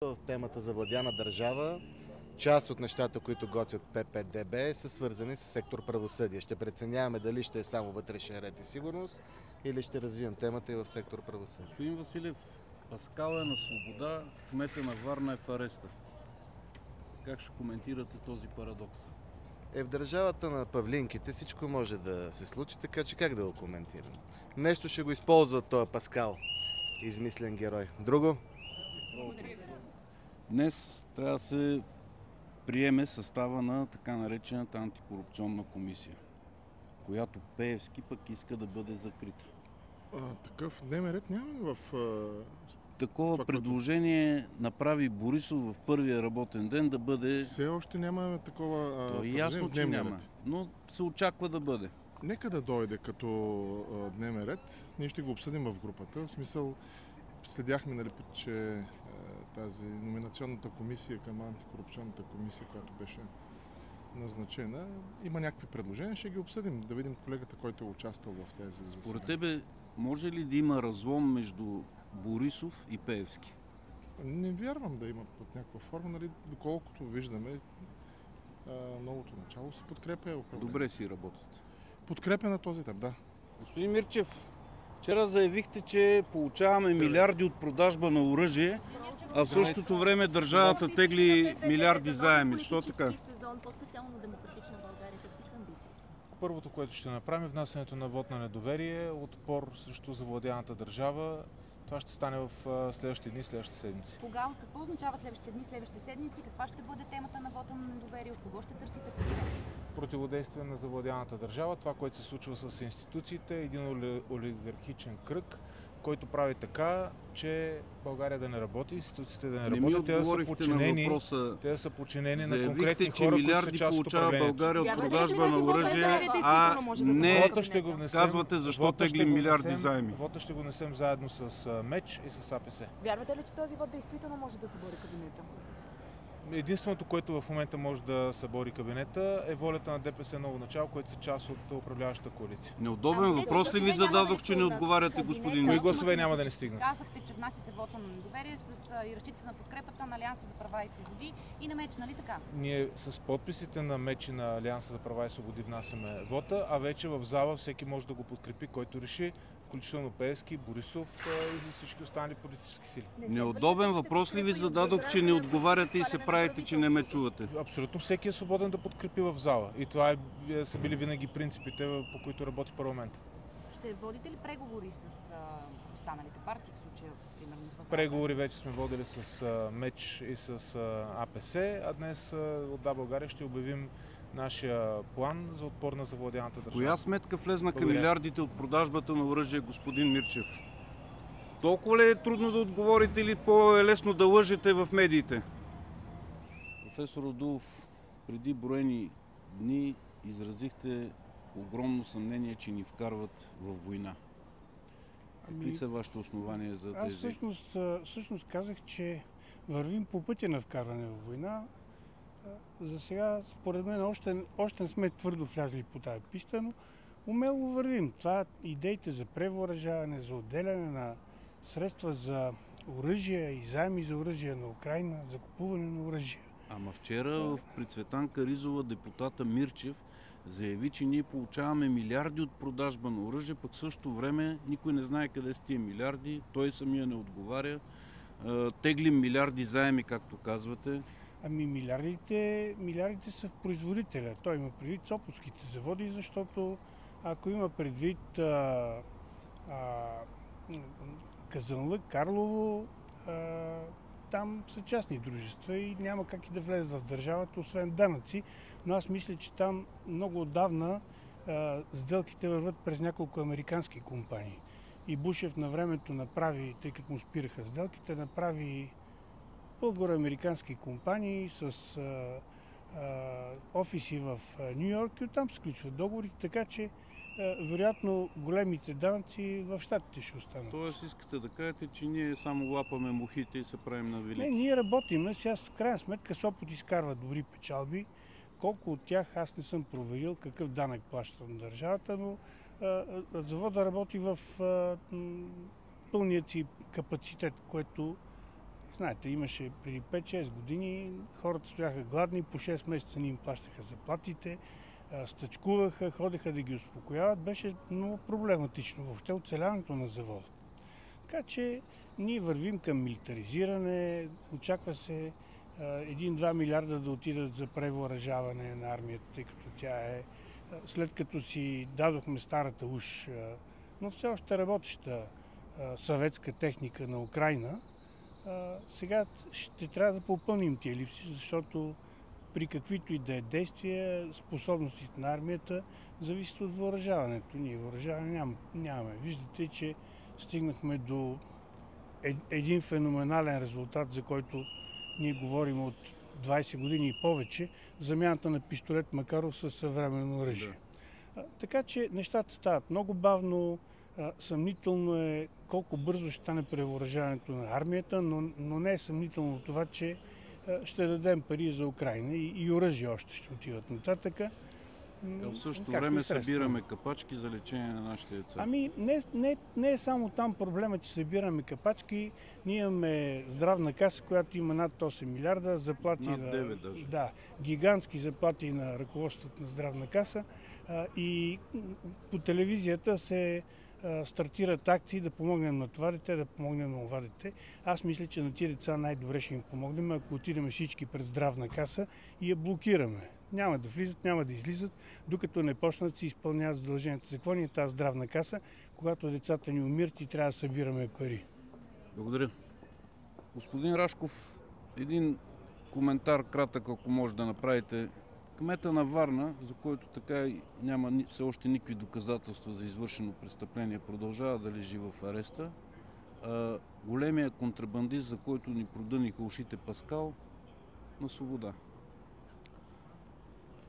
В темата за владяна държава, част от нещата, които готвят ППДБ, са свързани с сектор правосъдие. Ще преценяваме дали ще е само вътрешен ред и сигурност или ще развием темата и в сектор правосъдие. Господин Василев, Паскал е на свобода, кмета на Варна е в ареста. Как ще коментирате този парадокс? В държавата на павлинките всичко може да се случи, така че как да го коментирам? Нещо ще го използва този Паскал, измислен герой. Друго? Днес трябва да се приеме състава на така наречената антикорупционна комисия, която Пеевски пък иска да бъде закрита. Такъв дневен ред няма в... Такова това, предложение направи Борисов в първия работен ден да бъде... Все още няма такова... То е ясно, че няма, но се очаква да бъде. Нека да дойде като дневен ред. Ние ще го обсъдим в групата. В смисъл, следяхме, нали, че тази номинационната комисия към антикорупционната комисия, която беше назначена, има някакви предложения. Ще ги обсъдим, да видим колегата, който е участвал в тези заседания. Според тебе, може ли да има разлом между Борисов и Пеевски? Не вярвам да има под някаква форма, нали, доколкото виждаме, новото начало се подкрепя управление. Добре си работят. Подкрепя на този етап, да. Господин Мирчев, вчера заявихте, че получаваме милиарди от продажба на оръжие, а в същото време държавата тегли милиарди заеми. Защо така? По-специално Демократична България, какви са амбиции? Първото, което ще направим, внасянето на вот на недоверие, отпор срещу завладяната държава. Това ще стане в следващите дни, следващите седмици. Кога, какво означава следващите дни, следващите седмици? Каква ще бъде темата на вота на недоверие? От кого ще търсите подкрепа? Противодействие на завладяната държава, това, което се случва с институциите, един олигархичен кръг, който прави така, че България да не работи, институциите да не работят, те да са подчинени на конкретни хора, които са част от управлението. България от продажба на оръжие, а не казвате защо тегли милиарди заеми. Вота ще го несем заедно с МЕЧ и с АПС. Вярвате ли, че този вот действително може да събори кабинета? Единственото, което в момента може да събори кабинета, е волята на ДПС ново начало, което са част от управляващата коалиция. Неудобен въпрос ли ви зададох, че не отговаряте, господин? Кои гласове няма да не стигнат? Казахте, че внасяте вота на недоверие и разчитате на подкрепата на Алианса за права и свободи и на МЕЧ, нали така? Ние с подписите на МЕЧ и на Алианса за права и свободи внасяме вота, а вече в зала всеки може да го подкрепи, който реши, включително Пеевски, Борисов и всички останали политически сили. Неудобен въпрос ли ви зададох, че не отговаряте и се правите, че не ме чувате? Абсолютно всеки е свободен да подкрепи в зала. И това са били винаги принципите, по които работи парламент. Ще водите ли преговори с останалите партии, в случая, примерно с Възраждане? Преговори вече сме водили с МЕЧ и с АПС, а днес от Да, България ще обявим нашия план за отпор на завладяната държава. Коя сметка влезнаха милиардите от продажбата на оръжие, господин Мирчев? Толкова ли е трудно да отговорите или по-лесно да лъжете в медиите? Професор Радулов, преди броени дни изразихте огромно съмнение, че ни вкарват в война. Какви са вашите основания за тези? Аз всъщност казах, че вървим по пътя на вкарване в война. За сега, според мен, още не сме твърдо влязли по тази писта, но умело вървим. Това идеите за превъоръжаване, за отделяне на средства за оръжие и заеми за оръжие на Украйна, за купуване на оръжие. Ама вчера при Цветанка Ризова депутата Мирчев заяви, че ние получаваме милиарди от продажба на оръжие, пък в същото време никой не знае къде са тия милиарди, той самия не отговаря. Теглим милиарди заеми, както казвате. Ами милиардите са в производителя. Той има предвид Сопотските заводи, защото ако има предвид Казанлък, Карлово, там са частни дружества и няма как и да влезат в държавата, освен данъци. Но аз мисля, че там много отдавна сделките върват през няколко американски компании. И Бушев на времето направи, тъй като му спираха сделките, направи българо-американски компании с офиси в Ню Йорк и оттам сключват договори, така че вероятно големите данъци в щатите ще останат. Тоест искате да кажете, че ние само лапаме мухите и се правим на велики? Не, ние работиме. Сега с крайна сметка Сопот изкарва добри печалби. Колко от тях аз не съм проверил какъв данък плаща на държавата, но завода работи в пълният си капацитет, което Знаете, имаше преди 5-6 години, хората стояха гладни, по 6 месеца ни им плащаха заплатите, стачкуваха, ходеха да ги успокояват. Беше много проблематично въобще оцеляването на завода. Така че ние вървим към милитаризиране, очаква се 1-2 милиарда да отидат за превъоръжаване на армията, тъй като тя е, след като си дадохме старата уж, но все още работеща съветска техника на Украйна, сега ще трябва да попълним тия липси, защото при каквито и да е действия, способностите на армията зависят от въоръжаването. Ние въоръжаване нямаме. Виждате, че стигнахме до един феноменален резултат, за който ние говорим от 20 години и повече, замяната на пистолет Макаров със съвременно оръжие. Да. Така че нещата стават много бавно. Съмнително е колко бързо ще стане превъоръжаването на армията, но не е съмнително това, че ще дадем пари за Украйна и оръжие още ще отиват нататъка. В същото време събираме капачки за лечение на нашите деца. Ами не е само там проблема, че събираме капачки. Ние имаме здравна каса, която има над 8 милиарда, заплати над 9 даже. Да, гигантски заплати на ръководството на здравна каса и по телевизията се стартират акции да помогнем на това дете, да помогнем на това дете. Аз мисля, че на тия деца най-добре ще им помогнем, ако отидем всички пред здравна каса и я блокираме. Няма да влизат, няма да излизат, докато не почнат да си изпълняват задълженията. За какво ни е тази здравна каса, когато децата ни умират и трябва да събираме пари? Благодаря. Господин Рашков, един коментар кратък, ако може да направите. Кмета на Варна, за който така няма все още никакви доказателства за извършено престъпление, продължава да лежи в ареста. Големия контрабандист, за който ни продъниха ушите Паскал, на свобода.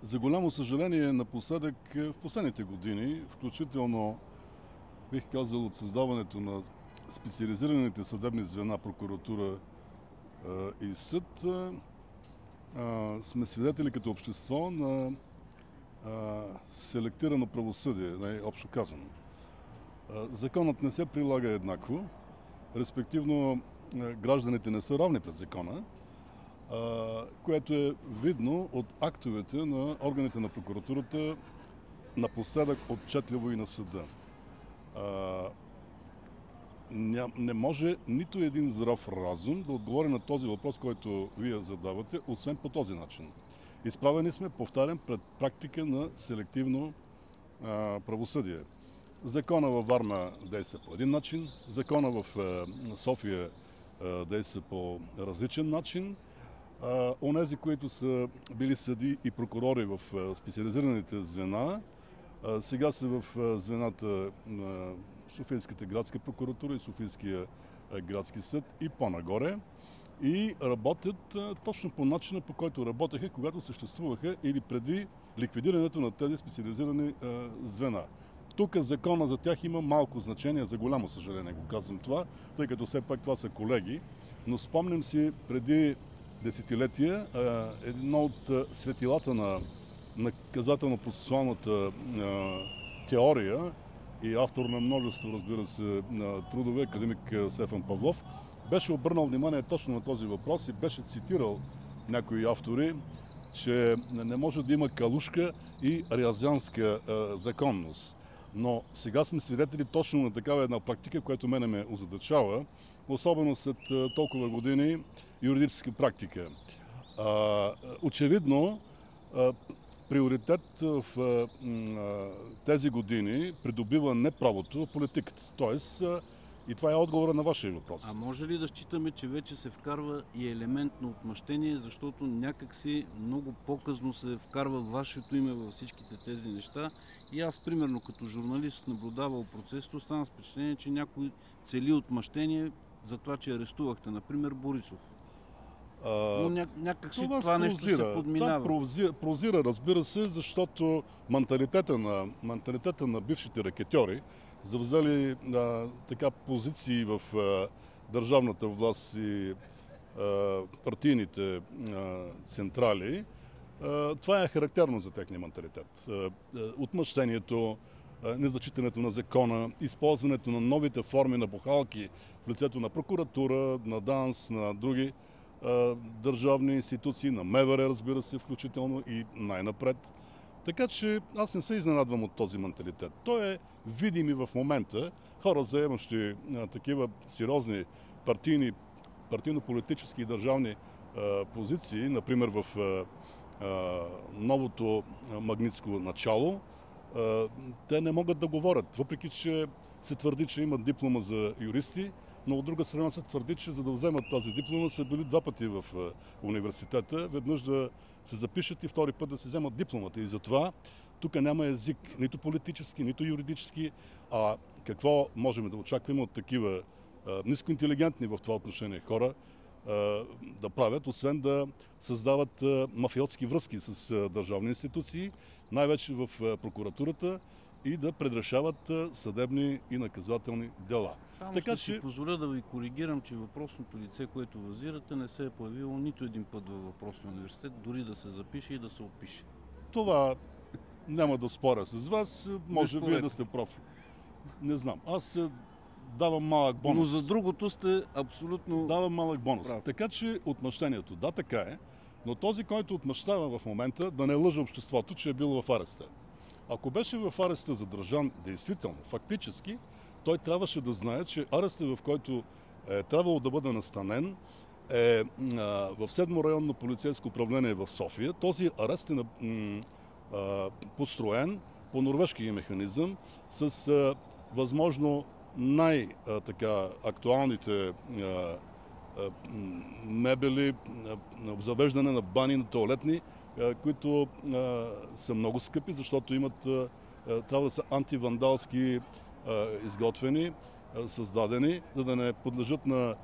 За голямо съжаление, напоследък, в последните години, включително, бих казал, от създаването на специализираните съдебни звена, прокуратура и съд, сме свидетели като общество на селектирано правосъдие, най-общо казано. Законът не се прилага еднакво, респективно гражданите не са равни пред закона, което е видно от актовете на органите на прокуратурата, напоследък отчетливо и на съда. Не може нито един здрав разум да отговори на този въпрос, който вие задавате, освен по този начин. Изправени сме, повтарям, пред практика на селективно правосъдие. Закона във Варна действа по един начин, закона в София действа по различен начин. Онези, които са били съдии и прокурори в специализираните звена, сега са в звената на Софийската градска прокуратура и Софийския градски съд и по-нагоре и работят точно по начина, по който работеха, когато съществуваха или преди ликвидирането на тези специализирани звена. Тук закона за тях има малко значение, за голямо съжаление го казвам това, тъй като все пак това са колеги, но спомням си преди десетилетия едно от светилата на наказателно-процесуалната теория и автор на множество, разбира се, трудове, академик Стефан Павлов, беше обърнал внимание точно на този въпрос и беше цитирал някои автори, че не може да има калушка и рязанска законност. Но сега сме свидетели точно на такава една практика, която мене ме озадачава, особено след толкова години юридическа практика. Очевидно, приоритет в тези години придобива не правото, а политиката. Тоест, и това е отговора на вашия въпрос. А може ли да считаме, че вече се вкарва и елемент на отмъщение, защото някакси много по-късно се вкарва вашето име във всичките тези неща? И аз, примерно, като журналист, наблюдавал процесите, остана с впечатление, че някой цели отмъщение за това, че арестувахте, например, Борисов. Но някакси това нещо се подминава. Това прозира, разбира се, защото менталитета на бившите рекетьори, завзели така позиции в държавната власт и партийните централи, това е характерно за техния менталитет. Отмъщението, незачитането на закона, използването на новите форми на бухалки в лицето на прокуратура, на ДАНС, на други държавни институции, на МВР, разбира се, включително и най-напред. Така че аз не се изненадвам от този менталитет. Той е видим и в момента. Хора, заемащи такива сериозни партийно-политически и държавни позиции, например в новото магнитско начало, те не могат да говорят, въпреки че се твърди, че имат диплома за юристи, но от друга страна се твърди, че за да вземат тази диплома са били 2 пъти в университета, веднъж да се запишат и втори път да се вземат дипломата. И затова тук няма език, нито политически, нито юридически. А какво можем да очакваме от такива нискоинтелигентни в това отношение хора да правят, освен да създават мафиотски връзки с държавни институции, най-вече в прокуратурата, и да предрешават съдебни и наказателни дела. Само така, ще си позволя да ви коригирам, че въпросното лице, което възирате, не се е появило нито един път във въпросния университет, дори да се запише и да се опише. Това няма да споря с вас, може вие да сте прав. Не знам. Аз давам малък бонус. Но за другото сте абсолютно... Давам малък бонус. Прав. Така че отмъщението, да, така е, но този, който отмъщава в момента, да не лъжа обществото, че е бил в ареста. Ако беше в ареста задържан действително, фактически, той трябваше да знае, че арестът, в който е трябвало да бъде настанен, е в 7-мо районно полицейско управление в София. Този арест е построен по норвежкия механизъм с възможно най-актуалните мебели, обзавеждане на бани, на тоалетни, които са много скъпи, защото трябва да са антивандалски изготвени, създадени, за да не подлежат на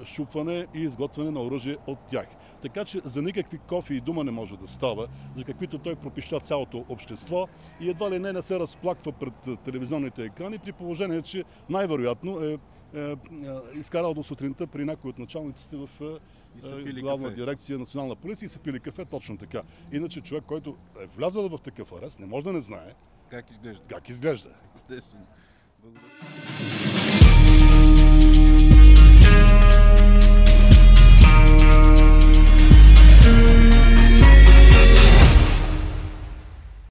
шупване и изготвяне на оръжие от тях. Така че за никакви кофи и дума не може да става, за каквито той пропища цялото общество и едва ли не се разплаква пред телевизионните екрани, при положение, че най-вероятно е изкарал до сутринта при някои от началниците в главна дирекция Национална полиция и са пили кафе, точно така. Иначе човек, който е влязъл в такъв арест, не може да не знае как изглежда. Как изглежда. Естествено. Благодаря.